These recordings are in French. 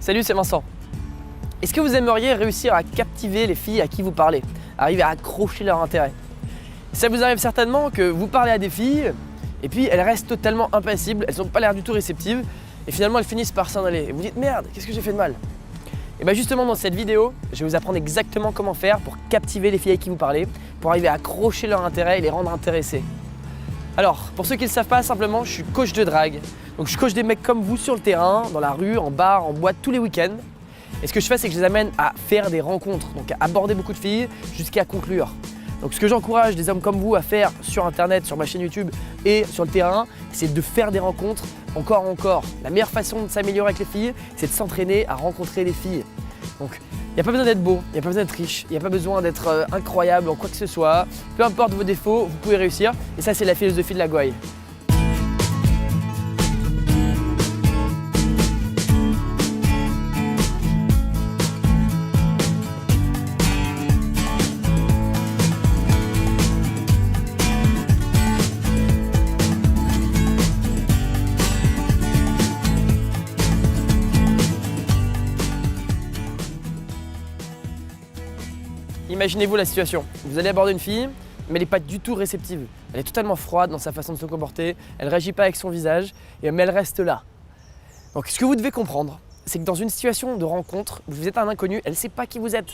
Salut, c'est Vincent. Est-ce que vous aimeriez réussir à captiver les filles à qui vous parlez, arriver à accrocher leur intérêt? Ça vous arrive certainement que vous parlez à des filles et puis elles restent totalement impassibles, elles n'ont pas l'air du tout réceptives et finalement elles finissent par s'en aller. Et vous dites merde, qu'est-ce que j'ai fait de mal? Et bien justement dans cette vidéo, je vais vous apprendre exactement comment faire pour captiver les filles à qui vous parlez, pour arriver à accrocher leur intérêt et les rendre intéressés. Alors, pour ceux qui ne le savent pas, simplement, je suis coach de drague. Donc je coach des mecs comme vous sur le terrain, dans la rue, en bar, en boîte, tous les week-ends. Et ce que je fais, c'est que je les amène à faire des rencontres, donc à aborder beaucoup de filles jusqu'à conclure. Donc ce que j'encourage des hommes comme vous à faire sur internet, sur ma chaîne YouTube et sur le terrain, c'est de faire des rencontres encore. La meilleure façon de s'améliorer avec les filles, c'est de s'entraîner à rencontrer les filles. Donc il n'y a pas besoin d'être beau, il n'y a pas besoin d'être riche, il n'y a pas besoin d'être incroyable en quoi que ce soit. Peu importe vos défauts, vous pouvez réussir. Et ça, c'est la philosophie de la gouaille. Imaginez-vous la situation, vous allez aborder une fille, mais elle n'est pas du tout réceptive. Elle est totalement froide dans sa façon de se comporter, elle ne réagit pas avec son visage, mais elle reste là. Donc ce que vous devez comprendre, c'est que dans une situation de rencontre, vous êtes un inconnu, elle ne sait pas qui vous êtes.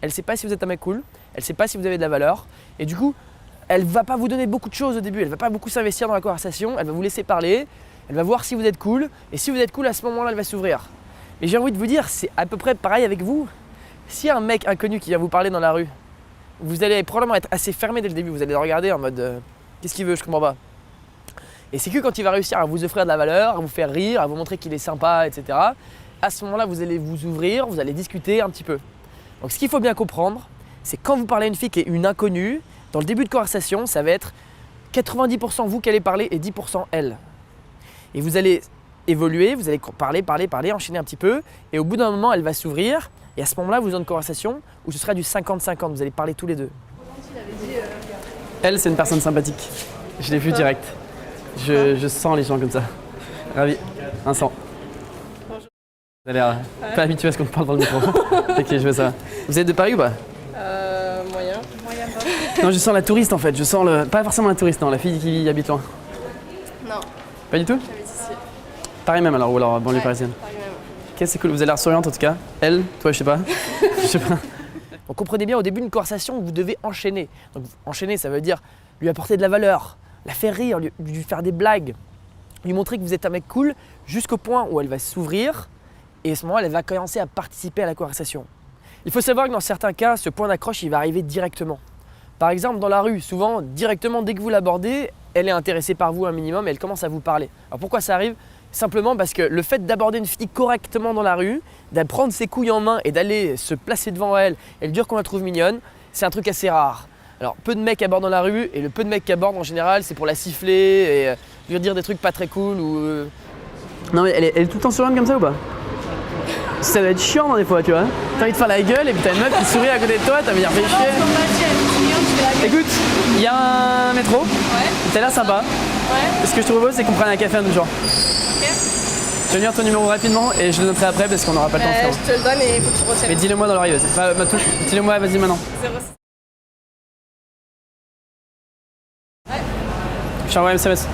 Elle ne sait pas si vous êtes un mec cool, elle ne sait pas si vous avez de la valeur, et du coup, elle ne va pas vous donner beaucoup de choses au début, elle ne va pas beaucoup s'investir dans la conversation, elle va vous laisser parler, elle va voir si vous êtes cool, et si vous êtes cool, à ce moment-là, elle va s'ouvrir. Mais j'ai envie de vous dire, c'est à peu près pareil avec vous. Si un mec inconnu qui vient vous parler dans la rue, vous allez probablement être assez fermé dès le début, vous allez le regarder en mode qu'est-ce qu'il veut, je comprends pas. Et c'est que quand il va réussir à vous offrir de la valeur, à vous faire rire, à vous montrer qu'il est sympa, etc. À ce moment-là, vous allez vous ouvrir, vous allez discuter un petit peu. Donc ce qu'il faut bien comprendre, c'est quand vous parlez à une fille qui est une inconnue, dans le début de conversation, ça va être 90% vous qui allez parler et 10% elle. Et vous allez évoluer, vous allez parler, enchaîner un petit peu, et au bout d'un moment, elle va s'ouvrir. Et à ce moment-là, vous avez une conversation où ce sera du 50-50, vous allez parler tous les deux. Elle, c'est une personne sympathique. Je l'ai vu direct. Je sens les gens comme ça. Ravi. Vincent. Bonjour. Vous avez l'air pas habitué à ce qu'on parle dans le micro. Ok, je veux ça. Vous êtes de Paris ou pas? Moyen pas. Non, je sens la touriste en fait. Je sens le. Pas forcément la touriste, non, la fille qui habite loin. Non. Pas du tout? J'habite ici. Paris même alors, ou alors banlieue parisienne. Paris même. Ok, c'est cool, vous avez l'air souriante en tout cas. Elle, toi, je sais pas. Je sais pas. Donc comprenez bien, au début d'une conversation, vous devez enchaîner. Donc enchaîner, ça veut dire lui apporter de la valeur, la faire rire, lui faire des blagues, lui montrer que vous êtes un mec cool jusqu'au point où elle va s'ouvrir et à ce moment-là, elle va commencer à participer à la conversation. Il faut savoir que dans certains cas, ce point d'accroche, il va arriver directement. Par exemple, dans la rue, souvent, directement, dès que vous l'abordez, elle est intéressée par vous un minimum et elle commence à vous parler. Alors pourquoi ça arrive? Simplement parce que le fait d'aborder une fille correctement dans la rue, d'aller prendre ses couilles en main et d'aller se placer devant elle et lui dire qu'on la trouve mignonne, c'est un truc assez rare. Alors peu de mecs abordent dans la rue et le peu de mecs qui abordent en général, c'est pour la siffler et lui dire des trucs pas très cool ou… Non mais elle est tout le temps souriante comme ça ou pas? Ça doit être chiant des fois, tu vois. T'as envie de faire la gueule et puis t'as une meuf qui sourit à côté de toi, t'as envie de dire fais chier. Écoute, il y a un métro, t'as l'air sympa. Ouais. Ce que je te propose, c'est qu'on prenne un café un autre jour. Ok. Je vais venir ton numéro rapidement et je le noterai après parce qu'on n'aura pas le temps de faire. Je te le donne et il faut que tu retiennes. Mais dis-le moi dans l'oreille, vas-y. Dis-le moi, vas-y maintenant. 06. Je t'envoie un SMS.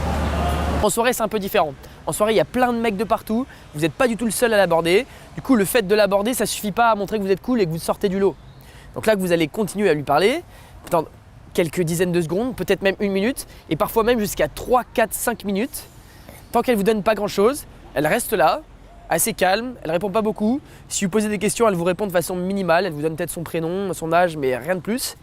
En soirée, c'est un peu différent. En soirée, il y a plein de mecs de partout. Vous n'êtes pas du tout le seul à l'aborder. Du coup, le fait de l'aborder, ça suffit pas à montrer que vous êtes cool et que vous sortez du lot. Donc là, vous allez continuer à lui parler pendant quelques dizaines de secondes, peut-être même 1 minute, et parfois même jusqu'à 3, 4, 5 minutes. Tant qu'elle ne vous donne pas grand-chose, elle reste là, assez calme, elle répond pas beaucoup. Si vous posez des questions, elle vous répond de façon minimale. Elle vous donne peut-être son prénom, son âge, mais rien de plus.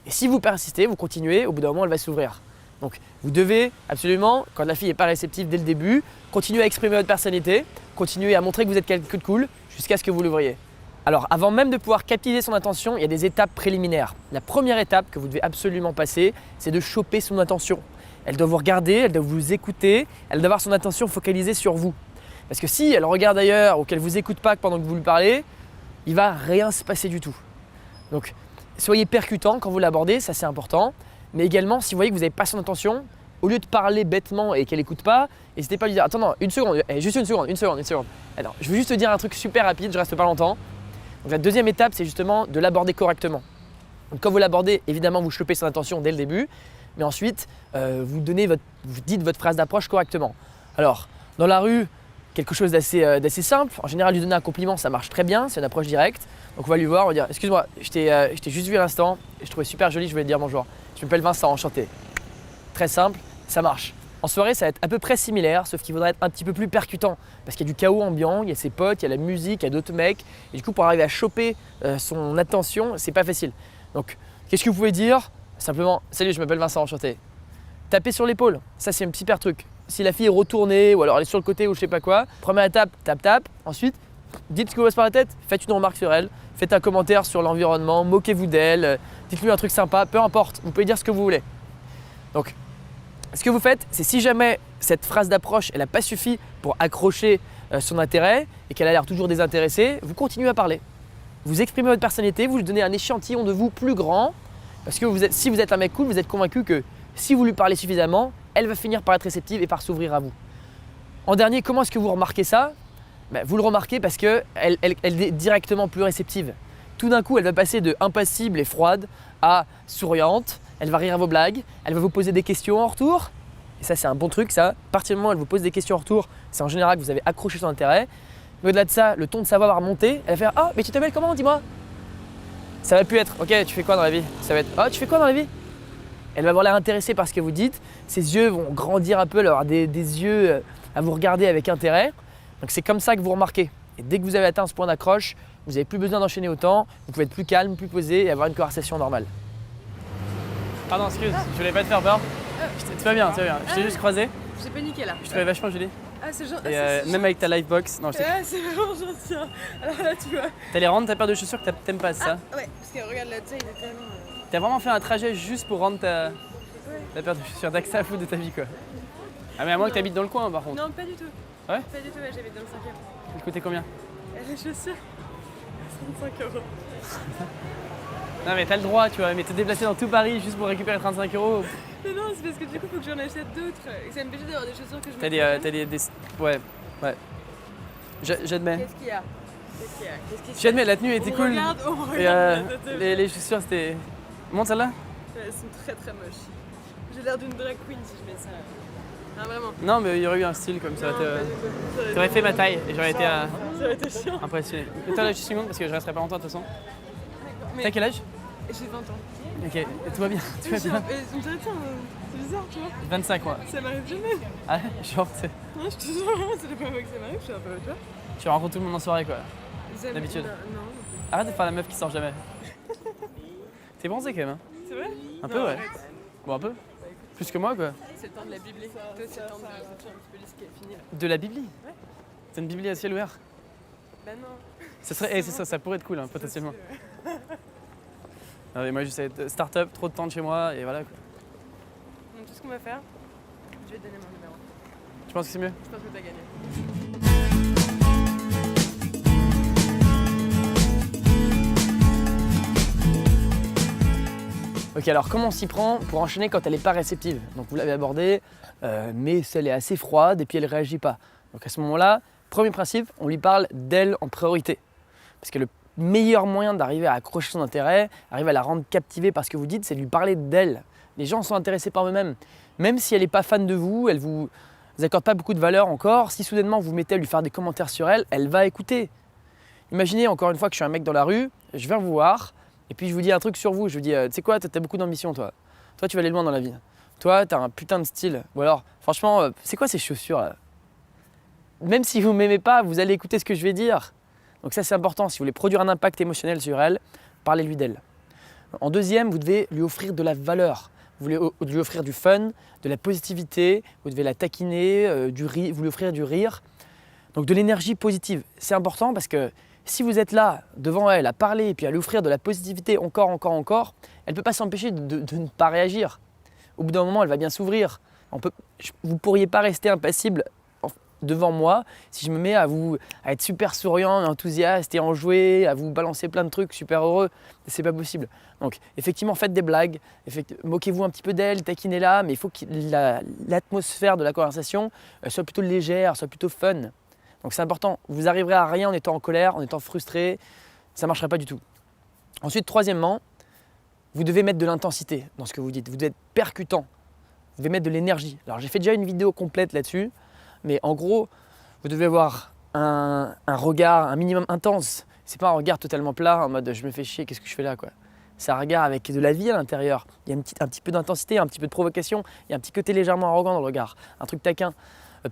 Et si vous persistez, vous continuez, au bout d'un moment, elle va s'ouvrir. Donc vous devez absolument, quand la fille n'est pas réceptive dès le début, continuer à exprimer votre personnalité, continuer à montrer que vous êtes quelqu'un de cool jusqu'à ce que vous l'ouvriez. Alors avant même de pouvoir captiver son attention, il y a des étapes préliminaires. La première étape que vous devez absolument passer, c'est de choper son attention. Elle doit vous regarder, elle doit vous écouter, elle doit avoir son attention focalisée sur vous. Parce que si elle regarde ailleurs ou qu'elle ne vous écoute pas pendant que vous lui parlez, il ne va rien se passer du tout. Donc soyez percutant quand vous l'abordez, ça c'est important. Mais également, si vous voyez que vous n'avez pas son attention, au lieu de parler bêtement et qu'elle écoute pas, n'hésitez pas à lui dire attends, non, une seconde, juste une seconde. Alors, je veux juste te dire un truc super rapide, je reste pas longtemps. Donc la deuxième étape, c'est justement de l'aborder correctement. Donc quand vous l'abordez, évidemment, vous chopez son attention dès le début, mais ensuite, vous dites votre phrase d'approche correctement. Alors, dans la rue, quelque chose d'assez simple. En général, lui donner un compliment, ça marche très bien, c'est une approche directe. Donc on va lui voir, on va dire excuse-moi, je t'ai juste vu à l'instant et je trouvais super joli, je voulais te dire bonjour. Je m'appelle Vincent, enchanté. Très simple, ça marche. En soirée, ça va être à peu près similaire, sauf qu'il faudra être un petit peu plus percutant parce qu'il y a du chaos ambiant, il y a ses potes, il y a la musique, il y a d'autres mecs. Et du coup, pour arriver à choper son attention, c'est pas facile. Donc, qu'est-ce que vous pouvez dire? Simplement, salut, je m'appelle Vincent, enchanté. Tapez sur l'épaule, ça c'est un super truc. Si la fille est retournée ou alors elle est sur le côté ou je sais pas quoi, première étape, tape. Ensuite, dites ce qui vous passe par la tête, faites une remarque sur elle, faites un commentaire sur l'environnement, moquez-vous d'elle, dites-lui un truc sympa, peu importe, vous pouvez dire ce que vous voulez. Donc, ce que vous faites, c'est si jamais cette phrase d'approche, elle n'a pas suffi pour accrocher son intérêt et qu'elle a l'air toujours désintéressée, vous continuez à parler. Vous exprimez votre personnalité, vous lui donnez un échantillon de vous plus grand parce que si vous êtes un mec cool, vous êtes convaincu que si vous lui parlez suffisamment, elle va finir par être réceptive et par s'ouvrir à vous. En dernier, comment est-ce que vous remarquez ça? Vous le remarquez parce qu'elle est directement plus réceptive. Tout d'un coup, elle va passer de impassible et froide à souriante, elle va rire à vos blagues, elle va vous poser des questions en retour. Et ça, c'est un bon truc, ça. À partir du moment où elle vous pose des questions en retour, c'est en général que vous avez accroché son intérêt. Mais au-delà de ça, le ton de sa voix va remonter. Elle va faire « Ah, mais tu t'appelles comment, dis-moi » Ça va plus être « Ok, tu fais quoi dans la vie ?» Ça va être « Ah, tu fais quoi dans la vie ?» Elle va avoir l'air intéressée par ce que vous dites. Ses yeux vont grandir un peu, elle va avoir des yeux à vous regarder avec intérêt. Donc c'est comme ça que vous remarquez. Et dès que vous avez atteint ce point d'accroche, vous n'avez plus besoin d'enchaîner autant. Vous pouvez être plus calme, plus posé et avoir une conversation normale. Pardon, excuse, je voulais pas te faire peur. Tu vas bien, tu vas bien. Je t'ai juste croisé. J'ai paniqué là. Je trouvais vachement joli. Ah, c'est gentil. Et même avec ta livebox. Non, je sais. Ouais, c'est vraiment gentil. Hein. Alors là, tu vois. T'allais rendre ta paire de chaussures que t'aimes pas, c'est ça? Ouais, parce que regarde là, tu sais, il est tellement. T'as vraiment fait un trajet juste pour rendre ta paire de chaussures d'accès à foutre de ta vie, quoi. Ah, mais à moins que t'habites dans le coin, par contre. Non, pas du tout. Ouais? Pas du tout, ouais, j'habite dans le 5e. Il coûtait combien? Les chaussures 35 €. Non, mais t'as le droit, tu vois, mais te déplacer dans tout Paris juste pour récupérer 35 €. Mais non, c'est parce que du coup, faut que j'en achète d'autres. Et ça me fait d'avoir des chaussures que je T'as des. Ouais. J'admets. Qu'est-ce qu'il y a? J'admets, la tenue était cool. On Et regarde. les chaussures, c'était. Montre celle-là? Elles sont très très moches. J'ai l'air d'une drag queen si je mets ça. Ah, vraiment? Non, mais il y aurait eu un style comme ça. Non, pas du tout. T'aurais fait ma taille et j'aurais été Ça aurait été chiant. impressionné. Attends là, juste une seconde parce que je resterai pas longtemps de toute façon. Mais T'as quel âge? j'ai 20 ans. Ok, et tout va bien. Tout va bien. On dirait, tiens, c'est bizarre, tu vois. 25 moi. Ça m'arrive jamais. Ah, genre, Non, je te jure, c'est la première fois que ça m'arrive, je suis un peu toi. tu rencontres tout le monde en soirée quoi. D'habitude. Non. Arrête de faire la meuf qui sort jamais. T'es bronzé quand même, hein? C'est vrai? Un peu, ouais. Bon, un peu. Plus que moi quoi. C'est le temps de la Bibli. Toi, c'est le temps de un petit peu lisse qui est fini là. De la Bibli? Ouais. C'est une Bibli à ciel ouvert? Bah non. Ça serait, c'est ça pourrait être cool hein, potentiellement. Non, mais moi j'essaie de start-up, trop de temps de chez moi et voilà quoi. Donc tout ce qu'on va faire, je vais te donner mon numéro. Tu penses que c'est mieux? Je pense que t'as gagné. Ok, alors comment on s'y prend pour enchaîner quand elle n'est pas réceptive? Donc vous l'avez abordée, mais elle est assez froide et puis elle ne réagit pas. Donc à ce moment-là, premier principe, on lui parle d'elle en priorité. Parce que le meilleur moyen d'arriver à accrocher son intérêt, arriver à la rendre captivée par ce que vous dites, c'est de lui parler d'elle. Les gens sont intéressés par eux-mêmes. Même si elle n'est pas fan de vous, elle vous accorde pas beaucoup de valeur encore, si soudainement vous mettez à lui faire des commentaires sur elle, elle va écouter. Imaginez encore une fois que je suis un mec dans la rue, je viens vous voir, et puis je vous dis un truc sur vous, je vous dis tu sais quoi, t'as beaucoup d'ambition toi. Toi tu vas aller loin dans la vie. Toi t'as un putain de style. Ou alors franchement, c'est quoi ces chaussures là? Même si vous m'aimez pas, vous allez écouter ce que je vais dire. Donc ça c'est important, si vous voulez produire un impact émotionnel sur elle, parlez-lui d'elle. En deuxième, vous devez lui offrir de la valeur. Vous voulez lui offrir du fun, de la positivité, vous devez la taquiner, vous lui offrir du rire. Donc de l'énergie positive. C'est important parce que si vous êtes là devant elle à parler et puis à lui offrir de la positivité encore, elle ne peut pas s'empêcher de ne pas réagir. Au bout d'un moment, elle va bien s'ouvrir. Vous ne pourriez pas rester impassible devant moi, si je me mets à être super souriant, enthousiaste et enjoué, à vous balancer plein de trucs super heureux, c'est pas possible. Donc effectivement, faites des blagues, moquez-vous un petit peu d'elle, taquinez-la, mais il faut que l'atmosphère de la conversation soit plutôt légère, soit plutôt fun. Donc c'est important, vous arriverez à rien en étant en colère, en étant frustré, ça ne marcherait pas du tout. Ensuite, troisièmement, vous devez mettre de l'intensité dans ce que vous dites, vous devez être percutant, vous devez mettre de l'énergie. Alors j'ai fait déjà une vidéo complète là-dessus, mais en gros, vous devez avoir un regard un minimum intense. C'est pas un regard totalement plat en mode je me fais chier, qu'est-ce que je fais là quoi. C'est un regard avec de la vie à l'intérieur. Il y a un petit peu d'intensité, un petit peu de provocation, il y a un petit côté légèrement arrogant dans le regard, un truc taquin.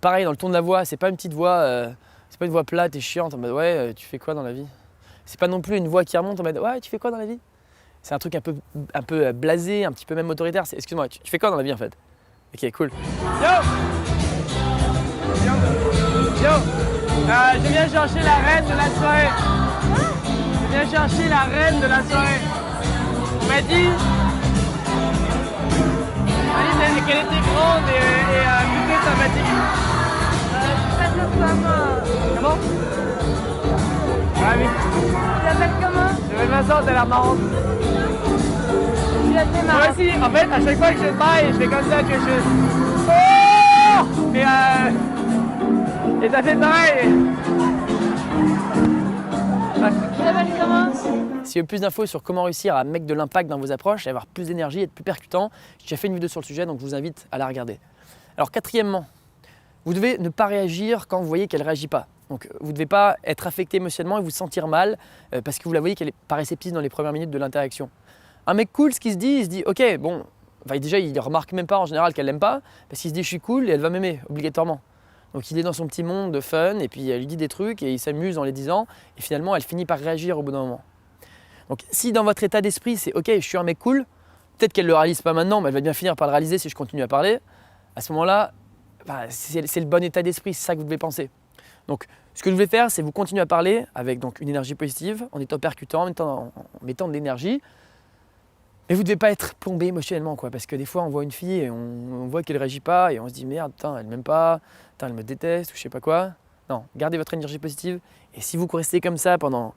Pareil dans le ton de la voix, c'est pas une petite voix, c'est pas une voix plate et chiante en mode ouais tu fais quoi dans la vie. C'est pas non plus une voix qui remonte en mode ouais tu fais quoi dans la vie. C'est un truc un peu blasé, un petit peu même autoritaire. Excuse-moi, tu fais quoi dans la vie en fait. Ok cool. Yo, je viens chercher la reine de la soirée. Je viens chercher la reine de la soirée. On m'a dit qu'elle était grande et plutôt sympathique. Je m'appelle comment? Comment? Ah oui. Tu t'appelles comment? Je m'appelle Vincent, t'as l'air marrante. Tu as fait marrant. Moi aussi, en fait, à chaque fois que je te parle, je fais comme ça, que je... Oh et t'as fait pareil. Tu t'appelles comment? Si vous avez plus d'infos sur comment réussir à mettre de l'impact dans vos approches, avoir plus d'énergie, être plus percutant, j'ai déjà fait une vidéo sur le sujet, donc je vous invite à la regarder. Alors quatrièmement, vous devez ne pas réagir quand vous voyez qu'elle ne réagit pas. Donc vous ne devez pas être affecté émotionnellement et vous sentir mal parce que vous la voyez qu'elle n'est pas réceptive dans les premières minutes de l'interaction. Un mec cool, ce qu'il se dit, il se dit ok, bon, enfin, déjà il ne remarque même pas en général qu'elle l'aime pas parce qu'il se dit je suis cool et elle va m'aimer obligatoirement. Donc il est dans son petit monde de fun et puis elle lui dit des trucs et il s'amuse en les disant et finalement elle finit par réagir au bout d'un moment. Donc si dans votre état d'esprit c'est ok je suis un mec cool, peut-être qu'elle ne le réalise pas maintenant mais elle va bien finir par le réaliser si je continue à parler, à ce moment-là c'est le bon état d'esprit, c'est ça que vous devez penser. Donc ce que je vais faire c'est vous continuer à parler avec donc, une énergie positive, en étant percutant, en mettant de l'énergie. Mais vous ne devez pas être plombé émotionnellement quoi, parce que des fois on voit une fille et on voit qu'elle ne réagit pas et on se dit merde, putain, elle ne m'aime pas, putain, elle me déteste ou je sais pas quoi. Non, gardez votre énergie positive et si vous restez comme ça pendant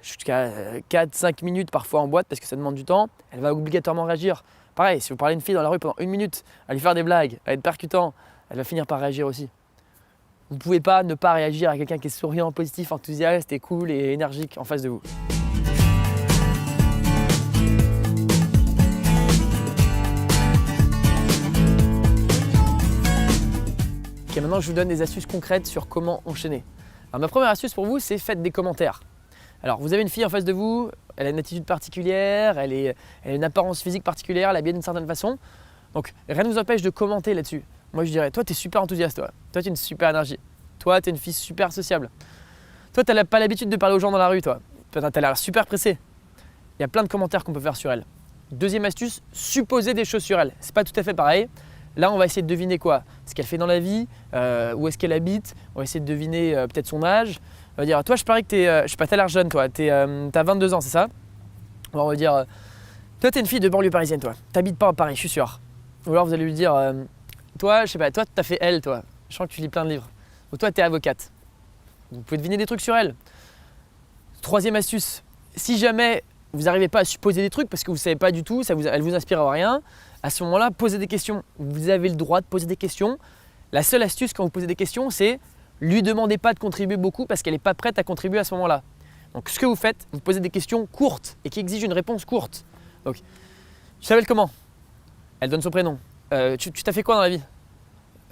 jusqu'à 4-5 minutes parfois en boîte parce que ça demande du temps, elle va obligatoirement réagir. Pareil, si vous parlez à une fille dans la rue pendant 1 minute, à lui faire des blagues, à être percutant, elle va finir par réagir aussi. Vous ne pouvez pas ne pas réagir à quelqu'un qui est souriant, positif, enthousiaste et cool et énergique en face de vous. Ok, maintenant je vous donne des astuces concrètes sur comment enchaîner. Alors ma première astuce pour vous, c'est faites des commentaires. Alors vous avez une fille en face de vous, elle a une attitude particulière, elle a une apparence physique particulière, elle est habillée d'une certaine façon. Donc rien ne vous empêche de commenter là-dessus. Moi je dirais, toi tu es super enthousiaste, toi tu as une super énergie, toi tu es une fille super sociable, toi tu n'as pas l'habitude de parler aux gens dans la rue, toi tu as l'air super pressé. Il y a plein de commentaires qu'on peut faire sur elle. Deuxième astuce, supposer des choses sur elle. C'est pas tout à fait pareil. Là, on va essayer de deviner quoi? Ce qu'elle fait dans la vie, où est-ce qu'elle habite, on va essayer de deviner peut-être son âge. On va dire, toi, je parie que je sais pas, t'as l'air jeune, toi, t'as 22 ans, c'est ça? On va dire, toi, t'es une fille de banlieue parisienne, toi. T'habites pas à Paris, je suis sûr. Ou alors, vous allez lui dire, toi, je sais pas, toi, t'as fait elle, toi. Je sens que tu lis plein de livres. Ou toi, t'es avocate. Vous pouvez deviner des trucs sur elle. Troisième astuce, si jamais vous n'arrivez pas à supposer des trucs parce que vous ne savez pas du tout, elle vous inspire à rien, à ce moment-là, posez des questions. Vous avez le droit de poser des questions. La seule astuce quand vous posez des questions, c'est lui demandez pas de contribuer beaucoup parce qu'elle n'est pas prête à contribuer à ce moment-là. Donc ce que vous faites, vous posez des questions courtes et qui exigent une réponse courte. Donc, tu t'appelles comment? Elle donne son prénom. Tu t'as fait quoi dans la vie?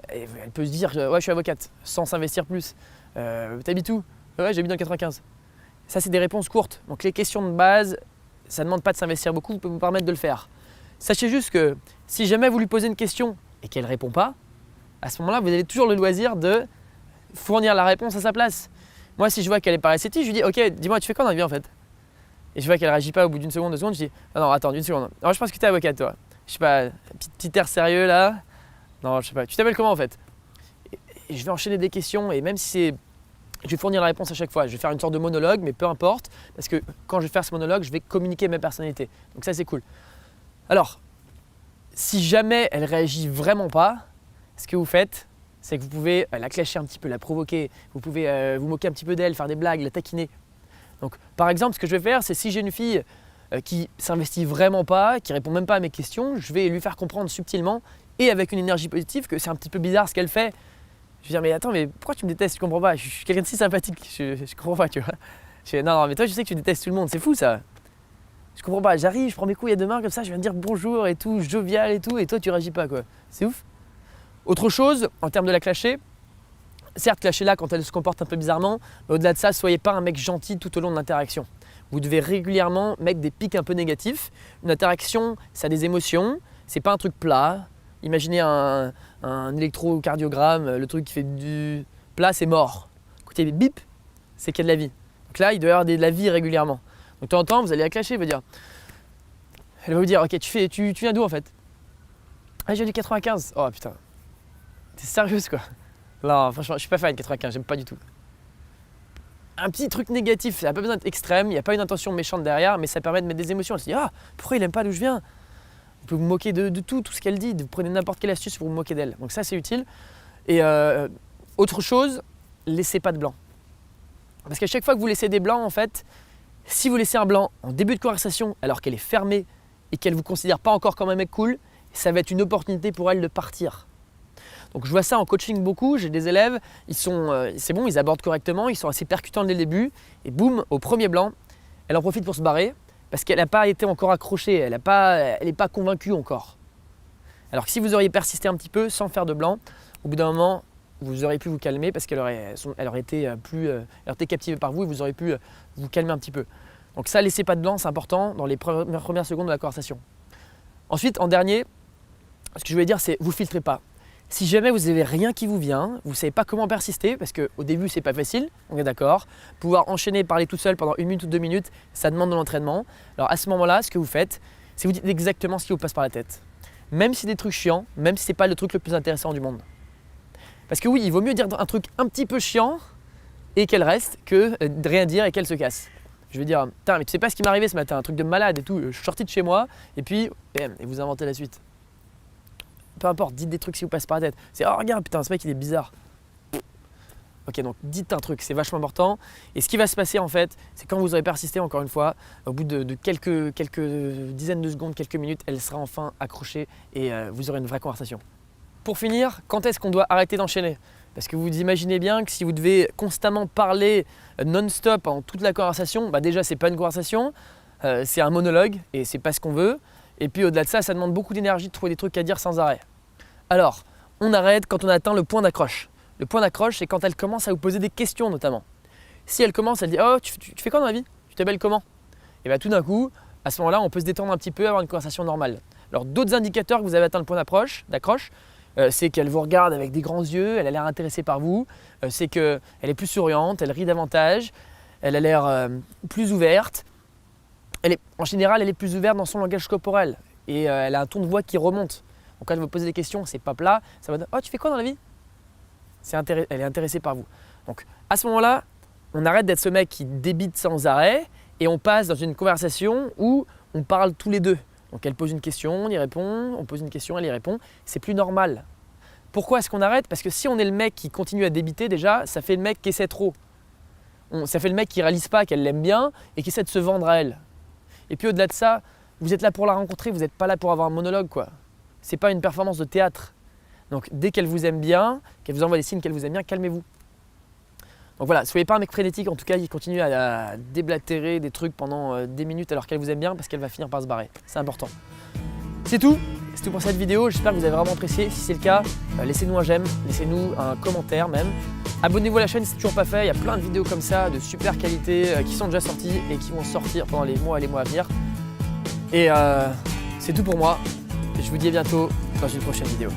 Elle peut se dire ouais je suis avocate, sans s'investir plus. T'habites où? Ouais j'habite dans le 95. Ça c'est des réponses courtes. Donc les questions de base, ça ne demande pas de s'investir beaucoup, vous pouvez vous permettre de le faire. Sachez juste que si jamais vous lui posez une question et qu'elle ne répond pas, à ce moment-là vous avez toujours le loisir de fournir la réponse à sa place. Moi si je vois qu'elle est pas réceptive, je lui dis ok dis-moi tu fais quoi dans la vie en fait? Et je vois qu'elle ne réagit pas au bout d'une seconde, 2 secondes, je dis non attends une seconde. Alors je pense que tu es avocate toi. Je sais pas, petit air sérieux là. Non je sais pas, tu t'appelles comment en fait? Et je vais enchaîner des questions et même si c'est... Je vais fournir la réponse à chaque fois. Je vais faire une sorte de monologue, mais peu importe, parce que quand je vais faire ce monologue, je vais communiquer ma personnalité. Donc ça, c'est cool. Alors, si jamais elle réagit vraiment pas, ce que vous faites, c'est que vous pouvez la clasher un petit peu, la provoquer, vous pouvez vous moquer un petit peu d'elle, faire des blagues, la taquiner. Donc par exemple, ce que je vais faire, c'est si j'ai une fille qui s'investit vraiment pas, qui répond même pas à mes questions, je vais lui faire comprendre subtilement et avec une énergie positive que c'est un petit peu bizarre ce qu'elle fait. Je vais dire mais attends, mais pourquoi tu me détestes? Je comprends pas, je suis quelqu'un de si sympathique, je comprends pas, tu vois. Non mais toi je sais que tu détestes tout le monde, c'est fou ça. Je comprends pas, j'arrive, je prends mes couilles à deux mains comme ça, je viens de dire bonjour et tout, jovial et tout, et toi tu réagis pas quoi. C'est ouf. Autre chose, en termes de la clasher, certes clashez-la quand elle se comporte un peu bizarrement, mais au-delà de ça, soyez pas un mec gentil tout au long de l'interaction. Vous devez régulièrement mettre des pics un peu négatifs. Une interaction, ça a des émotions, c'est pas un truc plat. Imaginez un électrocardiogramme, le truc qui fait du plat, c'est mort. Écoutez, bip, c'est qu'il y a de la vie. Donc là, il doit y avoir de la vie régulièrement. Donc de temps en temps, vous allez la clasher, elle va vous dire, ok, tu viens d'où en fait? Ah, je viens du 95. Oh putain, t'es sérieuse quoi? Non, franchement, je suis pas fan de 95, j'aime pas du tout. Un petit truc négatif, ça n'a pas besoin d'être extrême, il n'y a pas une intention méchante derrière, mais ça permet de mettre des émotions. Elle se dit, ah, pourquoi il aime pas d'où je viens? Vous pouvez vous moquer de tout ce qu'elle dit, vous prenez n'importe quelle astuce pour vous moquer d'elle. Donc ça, c'est utile. Et autre chose, laissez pas de blanc. Parce qu'à chaque fois que vous laissez des blancs, en fait, si vous laissez un blanc en début de conversation alors qu'elle est fermée et qu'elle ne vous considère pas encore comme un mec cool, ça va être une opportunité pour elle de partir. Donc je vois ça en coaching beaucoup, j'ai des élèves, c'est bon, ils abordent correctement, ils sont assez percutants dès le début et boum, au premier blanc, elle en profite pour se barrer parce qu'elle n'a pas été encore accrochée, elle n'est pas convaincue encore. Alors que si vous auriez persisté un petit peu sans faire de blanc, au bout d'un moment, vous auriez pu vous calmer parce qu'elle aurait été captivée par vous et vous auriez pu vous calmer un petit peu. Donc ça, laissez pas de blanc, c'est important dans les premières secondes de la conversation. Ensuite, en dernier, ce que je voulais dire, c'est vous filtrez pas. Si jamais vous n'avez rien qui vous vient, vous ne savez pas comment persister, parce qu'au début c'est pas facile, on est d'accord. Pouvoir enchaîner, parler tout seul pendant 1 minute ou 2 minutes, ça demande de l'entraînement. Alors à ce moment-là, ce que vous faites, c'est vous dites exactement ce qui vous passe par la tête. Même si c'est des trucs chiants, même si c'est pas le truc le plus intéressant du monde. Parce que oui, il vaut mieux dire un truc un petit peu chiant et qu'elle reste que de rien dire et qu'elle se casse. Je vais dire, putain, mais tu sais pas ce qui m'est arrivé ce matin, un truc de malade et tout, je suis sorti de chez moi et puis, et vous inventez la suite. Peu importe, dites des trucs qui vous passent par la tête. C'est, oh regarde, putain, ce mec il est bizarre. Ok, donc dites un truc, c'est vachement important. Et ce qui va se passer en fait, c'est quand vous aurez persisté encore une fois, au bout de quelques dizaines de secondes, quelques minutes, elle sera enfin accrochée et vous aurez une vraie conversation. Pour finir, quand est-ce qu'on doit arrêter d'enchaîner? Parce que vous imaginez bien que si vous devez constamment parler non-stop pendant toute la conversation, bah déjà c'est pas une conversation, c'est un monologue et c'est pas ce qu'on veut. Et puis au-delà de ça, ça demande beaucoup d'énergie de trouver des trucs à dire sans arrêt. Alors, on arrête quand on a atteint le point d'accroche. Le point d'accroche, c'est quand elle commence à vous poser des questions notamment. Si elle commence, elle dit « Oh, tu fais quoi dans la vie? Tu t'appelles comment ?» Et bien tout d'un coup, à ce moment-là, on peut se détendre un petit peu, avoir une conversation normale. Alors d'autres indicateurs que vous avez atteint le point d'accroche, c'est qu'elle vous regarde avec des grands yeux, elle a l'air intéressée par vous, c'est qu'elle est plus souriante, elle rit davantage, elle a l'air plus ouverte. En général, elle est plus ouverte dans son langage corporel et elle a un ton de voix qui remonte. Donc quand elle vous pose des questions, c'est pas plat, ça va dire « Oh, tu fais quoi dans la vie ?» Elle est intéressée par vous. Donc à ce moment-là, on arrête d'être ce mec qui débite sans arrêt et on passe dans une conversation où on parle tous les deux. Donc elle pose une question, on y répond, on pose une question, elle y répond. C'est plus normal. Pourquoi est-ce qu'on arrête? Parce que si on est le mec qui continue à débiter déjà, ça fait le mec qui essaie trop. Ça fait le mec qui ne réalise pas qu'elle l'aime bien et qui essaie de se vendre à elle. Et puis au-delà de ça, vous êtes là pour la rencontrer, vous n'êtes pas là pour avoir un monologue quoi. C'est pas une performance de théâtre. Donc dès qu'elle vous aime bien, qu'elle vous envoie des signes qu'elle vous aime bien, calmez-vous. Donc voilà, soyez pas un mec frénétique en tout cas qui continue à déblatérer des trucs pendant des minutes alors qu'elle vous aime bien parce qu'elle va finir par se barrer. C'est important. C'est tout pour cette vidéo, j'espère que vous avez vraiment apprécié. Si c'est le cas, laissez-nous un j'aime, laissez-nous un commentaire même. Abonnez-vous à la chaîne si ce n'est toujours pas fait, il y a plein de vidéos comme ça de super qualité qui sont déjà sorties et qui vont sortir pendant les mois à venir. Et c'est tout pour moi, je vous dis à bientôt dans une prochaine vidéo.